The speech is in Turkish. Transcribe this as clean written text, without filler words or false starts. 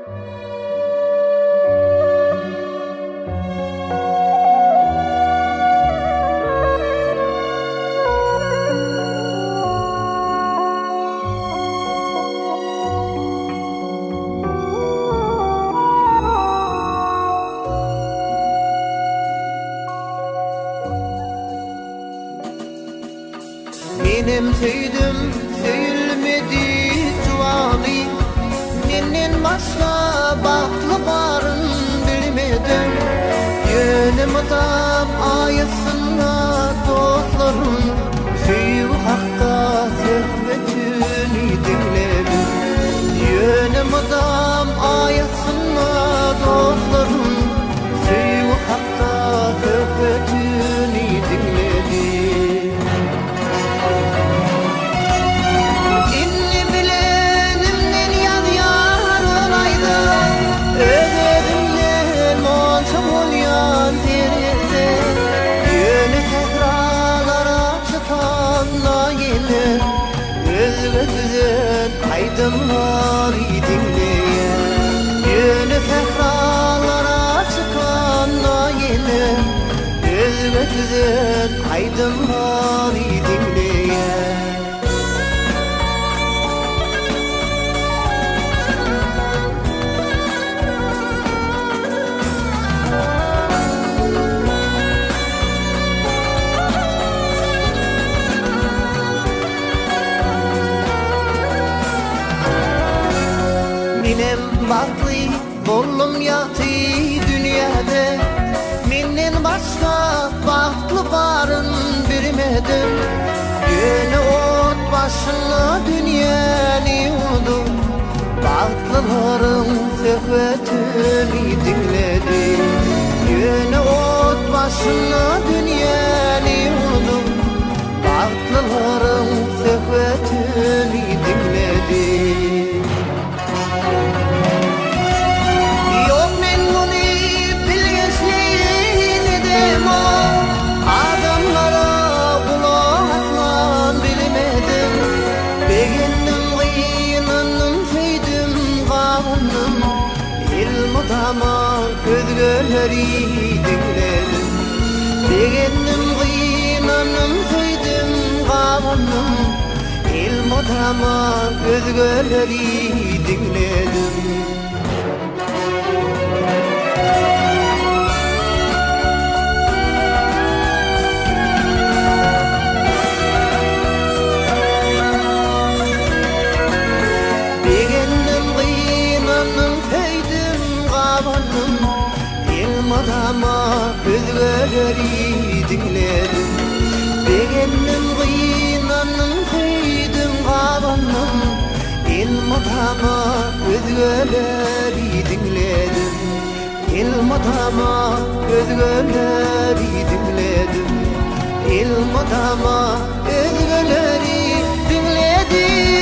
Benim söyüm söyülmedi cuvali, menden başka baklı barın bilmedim. Yönüm adam ayasına dostlarım, söyü hakka söhbetini dinledim. Yönüm adam ayasına dostlarım, söyü hakka söhbetini dinledim. Aydınlar dinleyen yönü sehralara çıkanla yine özgötüzen aydınlar dinleyen. Minem baklı bollum yatı dünyada, menden başka baklı barın bilmedim. Yönü ot başına dünyanı oldu, baklıların söhbetini dinledim. Yönü ot başına dünyanı oldu, baklıların söhbetini dinledim. Ama özgürleri dinledim. Degenim gıynanım söydim gavunum. İlmodama özgürleri dinledim. Ilmadama özgürleri dinledim. Begenim gıynanım söydim gavanım. Ilmadama özgürleri dinledim. Ilmadama özgürleri dinledim. Ilmadama özgürleri dinledim.